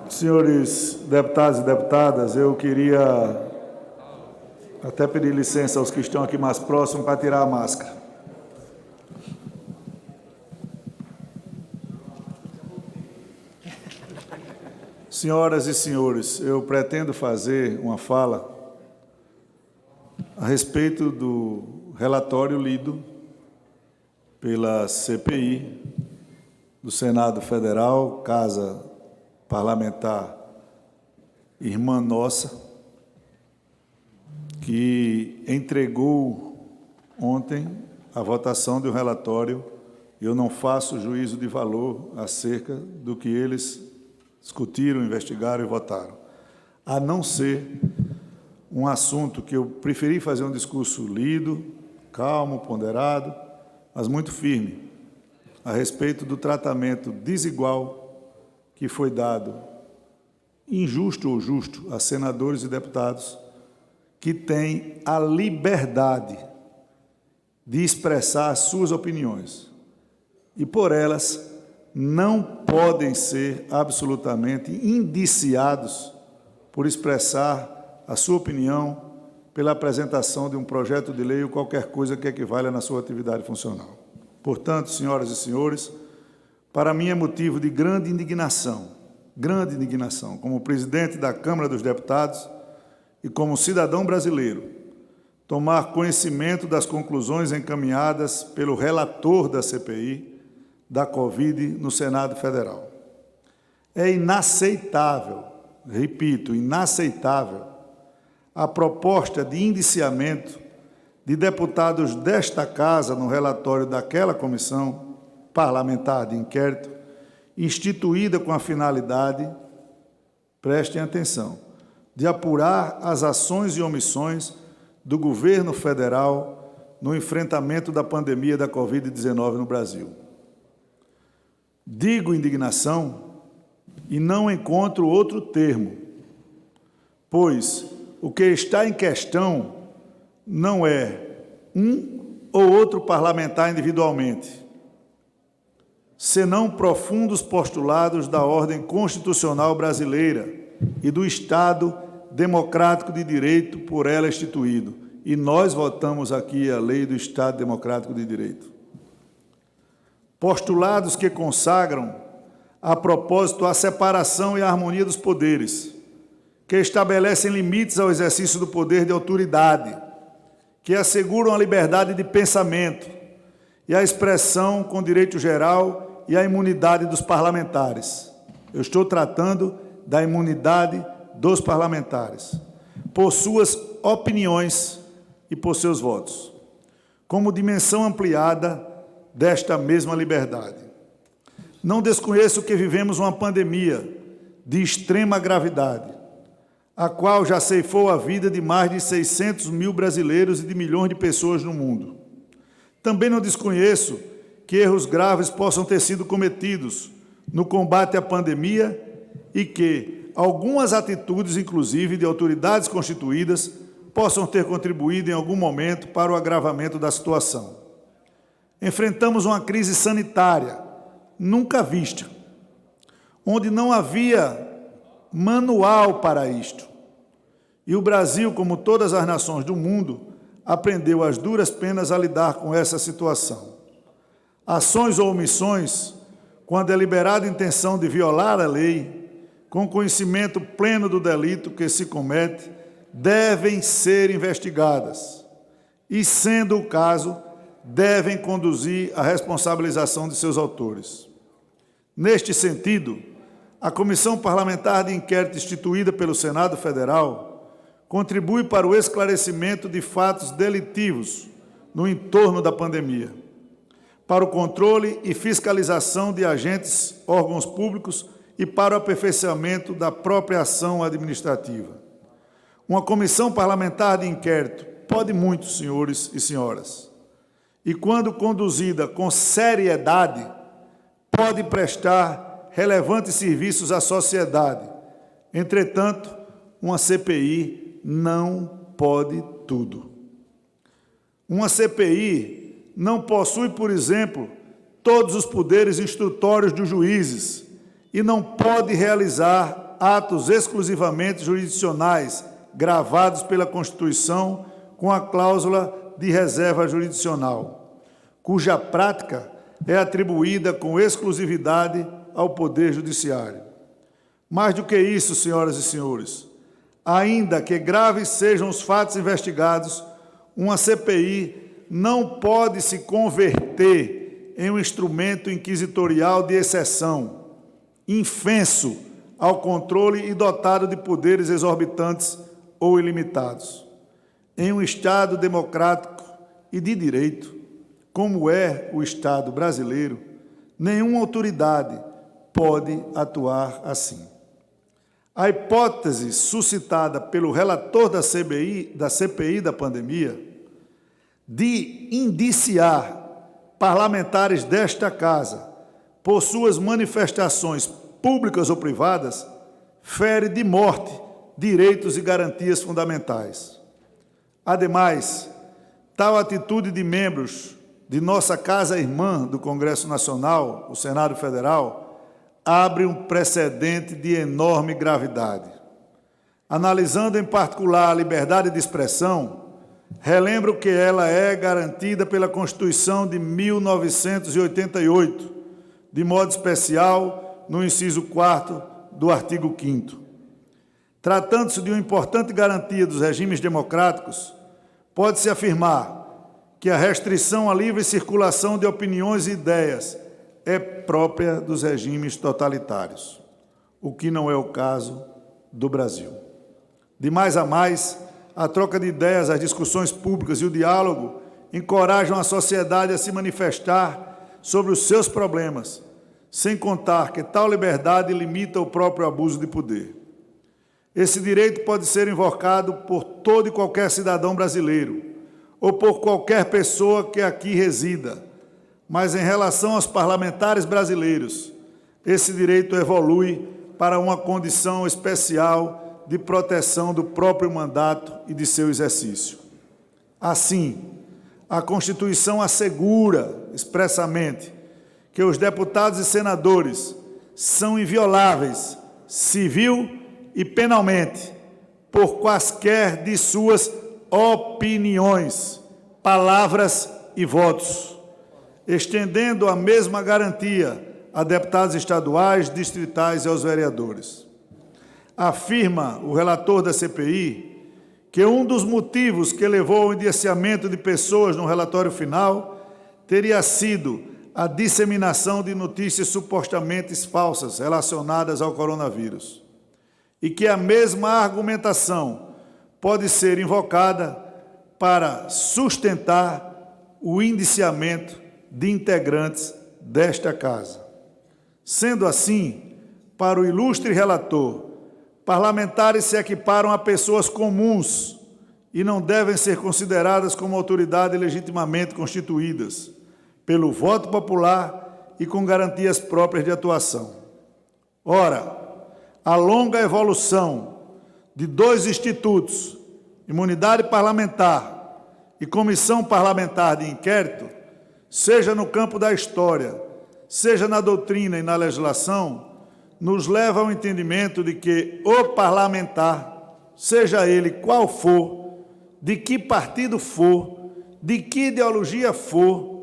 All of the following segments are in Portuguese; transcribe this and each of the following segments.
Senhores deputados e deputadas, eu queria até pedir licença aos que estão aqui mais próximos para tirar a máscara. Senhoras e senhores, eu pretendo fazer uma fala a respeito do relatório lido pela CPI do Senado Federal, Casa Parlamentar Irmã Nossa, que entregou ontem a votação de um relatório. Eu não faço juízo de valor acerca do que eles discutiram, investigaram e votaram, a não ser um assunto que eu preferi fazer um discurso lido, calmo, ponderado, mas muito firme, a respeito do tratamento desigual que foi dado, injusto ou justo, a senadores e deputados que têm a liberdade de expressar as suas opiniões e, por elas, não podem ser absolutamente indiciados por expressar a sua opinião pela apresentação de um projeto de lei ou qualquer coisa que equivalha na sua atividade funcional. Portanto, senhoras e senhores, para mim é motivo de grande indignação, como presidente da Câmara dos Deputados e como cidadão brasileiro, tomar conhecimento das conclusões encaminhadas pelo relator da CPI da Covid no Senado Federal. É inaceitável, repito, inaceitável, a proposta de indiciamento de deputados desta Casa no relatório daquela comissão parlamentar de inquérito, instituída com a finalidade, prestem atenção, de apurar as ações e omissões do governo federal no enfrentamento da pandemia da Covid-19 no Brasil. Digo indignação e não encontro outro termo, pois o que está em questão não é um ou outro parlamentar individualmente, senão profundos postulados da ordem constitucional brasileira e do Estado democrático de direito por ela instituído. E nós votamos aqui a lei do Estado democrático de direito. Postulados que consagram, a propósito, a separação e a harmonia dos poderes, que estabelecem limites ao exercício do poder de autoridade, que asseguram a liberdade de pensamento e a expressão com direito geral e a imunidade dos parlamentares. Eu estou tratando da imunidade dos parlamentares, por suas opiniões e por seus votos, como dimensão ampliada desta mesma liberdade. Não desconheço que vivemos uma pandemia de extrema gravidade, a qual já ceifou a vida de mais de 600 mil brasileiros e de milhões de pessoas no mundo. Também não desconheço que erros graves possam ter sido cometidos no combate à pandemia e que algumas atitudes, inclusive de autoridades constituídas, possam ter contribuído em algum momento para o agravamento da situação. Enfrentamos uma crise sanitária nunca vista, onde não havia manual para isto. E o Brasil, como todas as nações do mundo, aprendeu às duras penas a lidar com essa situação. Ações ou omissões, com a deliberada intenção de violar a lei, com conhecimento pleno do delito que se comete, devem ser investigadas e, sendo o caso, devem conduzir à responsabilização de seus autores. Neste sentido, a Comissão Parlamentar de Inquérito instituída pelo Senado Federal contribui para o esclarecimento de fatos delitivos no entorno da pandemia, para o controle e fiscalização de agentes, órgãos públicos e para o aperfeiçoamento da própria ação administrativa. Uma comissão parlamentar de inquérito pode muito, senhores e senhoras, e, quando conduzida com seriedade, pode prestar relevantes serviços à sociedade. Entretanto, uma CPI não pode tudo. Uma CPI não possui, por exemplo, todos os poderes instrutórios dos juízes e não pode realizar atos exclusivamente jurisdicionais gravados pela Constituição com a cláusula de reserva jurisdicional, cuja prática é atribuída com exclusividade ao Poder Judiciário. Mais do que isso, senhoras e senhores, ainda que graves sejam os fatos investigados, uma CPI não pode se converter em um instrumento inquisitorial de exceção, infenso ao controle e dotado de poderes exorbitantes ou ilimitados. Em um Estado democrático e de direito, como é o Estado brasileiro, nenhuma autoridade pode atuar assim. A hipótese suscitada pelo relator da CPI da pandemia de indiciar parlamentares desta casa por suas manifestações públicas ou privadas fere de morte direitos e garantias fundamentais. Ademais, tal atitude de membros de nossa casa irmã do Congresso Nacional, o Senado Federal, abre um precedente de enorme gravidade. Analisando em particular a liberdade de expressão, relembro que ela é garantida pela Constituição de 1988, de modo especial no inciso 4º do artigo 5º. Tratando-se de uma importante garantia dos regimes democráticos, pode-se afirmar que a restrição à livre circulação de opiniões e ideias é própria dos regimes totalitários, o que não é o caso do Brasil. De mais a mais, a troca de ideias, as discussões públicas e o diálogo encorajam a sociedade a se manifestar sobre os seus problemas, sem contar que tal liberdade limita o próprio abuso de poder. Esse direito pode ser invocado por todo e qualquer cidadão brasileiro, ou por qualquer pessoa que aqui resida, mas em relação aos parlamentares brasileiros, esse direito evolui para uma condição especial de proteção do próprio mandato e de seu exercício. Assim, a Constituição assegura expressamente que os deputados e senadores são invioláveis, civil e penalmente, por quaisquer de suas opiniões, palavras e votos, estendendo a mesma garantia a deputados estaduais, distritais e aos vereadores. Afirma o relator da CPI que um dos motivos que levou ao indiciamento de pessoas no relatório final teria sido a disseminação de notícias supostamente falsas relacionadas ao coronavírus, e que a mesma argumentação pode ser invocada para sustentar o indiciamento de integrantes desta Casa. Sendo assim, para o ilustre relator, parlamentares se equiparam a pessoas comuns e não devem ser consideradas como autoridade legitimamente constituídas, pelo voto popular e com garantias próprias de atuação. Ora, a longa evolução de dois institutos, imunidade parlamentar e comissão parlamentar de inquérito, seja no campo da história, seja na doutrina e na legislação, nos leva ao entendimento de que o parlamentar, seja ele qual for, de que partido for, de que ideologia for,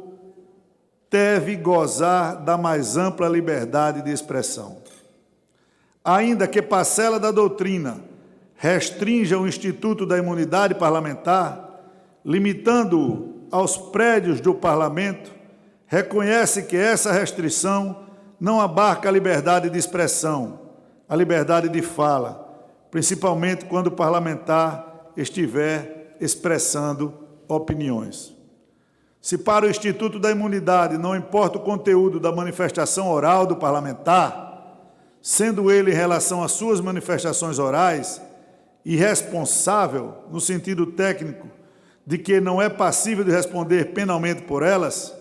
deve gozar da mais ampla liberdade de expressão. Ainda que parcela da doutrina restrinja o instituto da imunidade parlamentar, limitando-o aos prédios do parlamento, reconhece que essa restrição não abarca a liberdade de expressão, a liberdade de fala, principalmente quando o parlamentar estiver expressando opiniões. Se para o Instituto da Imunidade não importa o conteúdo da manifestação oral do parlamentar, sendo ele em relação às suas manifestações orais irresponsável no sentido técnico de que não é passível de responder penalmente por elas,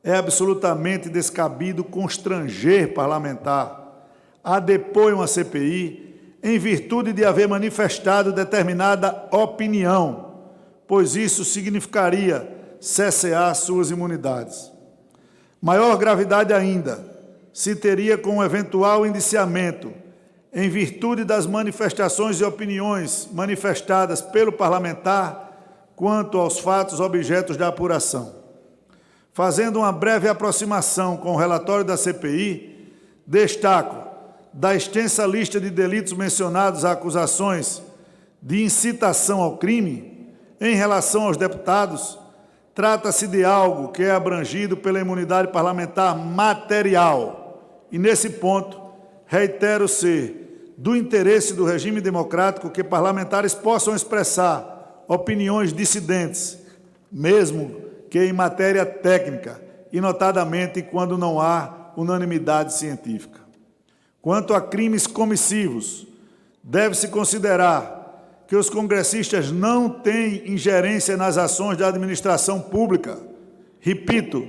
é absolutamente descabido constranger parlamentar a depor em uma CPI em virtude de haver manifestado determinada opinião, pois isso significaria cessear suas imunidades. Maior gravidade ainda se teria com o eventual indiciamento em virtude das manifestações e opiniões manifestadas pelo parlamentar quanto aos fatos objetos da apuração. Fazendo uma breve aproximação com o relatório da CPI, destaco, da extensa lista de delitos mencionados a acusações de incitação ao crime, em relação aos deputados, trata-se de algo que é abrangido pela imunidade parlamentar material. E, nesse ponto, reitero ser do interesse do regime democrático que parlamentares possam expressar opiniões dissidentes, mesmo que em matéria técnica, e notadamente quando não há unanimidade científica. Quanto a crimes comissivos, deve-se considerar que os congressistas não têm ingerência nas ações da administração pública. Repito,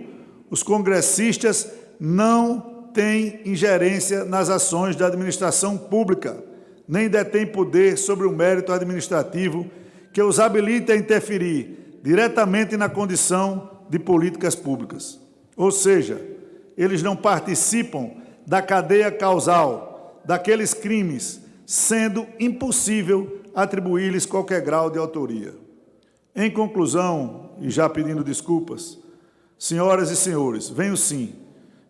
os congressistas não têm ingerência nas ações da administração pública, nem detêm poder sobre o mérito administrativo que os habilite a interferir diretamente na condição de políticas públicas. Ou seja, eles não participam da cadeia causal daqueles crimes, sendo impossível atribuir-lhes qualquer grau de autoria. Em conclusão, e já pedindo desculpas, senhoras e senhores, venho sim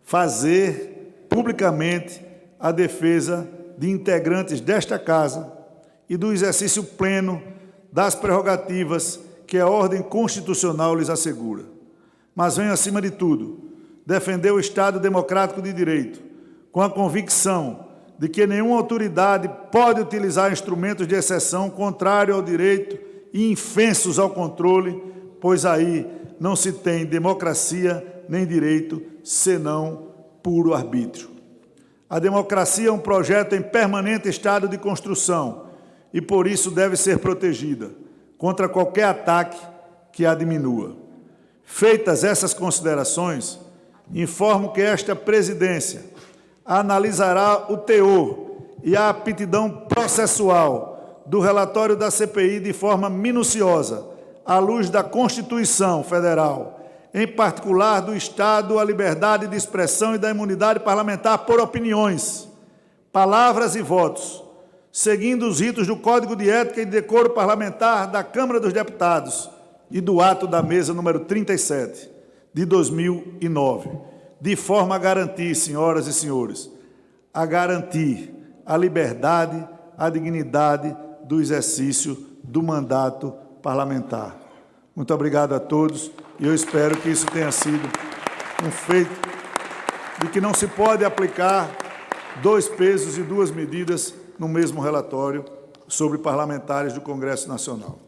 fazer publicamente a defesa de integrantes desta Casa e do exercício pleno das prerrogativas que a ordem constitucional lhes assegura. Mas venho, acima de tudo, defender o Estado democrático de direito, com a convicção de que nenhuma autoridade pode utilizar instrumentos de exceção contrário ao direito e infensos ao controle, pois aí não se tem democracia nem direito, senão puro arbítrio. A democracia é um projeto em permanente estado de construção e, por isso, deve ser protegida contra qualquer ataque que a diminua. Feitas essas considerações, informo que esta presidência analisará o teor e a aptidão processual do relatório da CPI de forma minuciosa, à luz da Constituição Federal, em particular do Estado, a liberdade de expressão e da imunidade parlamentar por opiniões, palavras e votos, seguindo os ritos do Código de Ética e Decoro Parlamentar da Câmara dos Deputados e do ato da mesa número 37, de 2009, de forma a garantir, senhoras e senhores, a garantir a liberdade, a dignidade do exercício do mandato parlamentar. Muito obrigado a todos e eu espero que isso tenha sido um feito de que não se pode aplicar dois pesos e duas medidas no mesmo relatório sobre parlamentares do Congresso Nacional.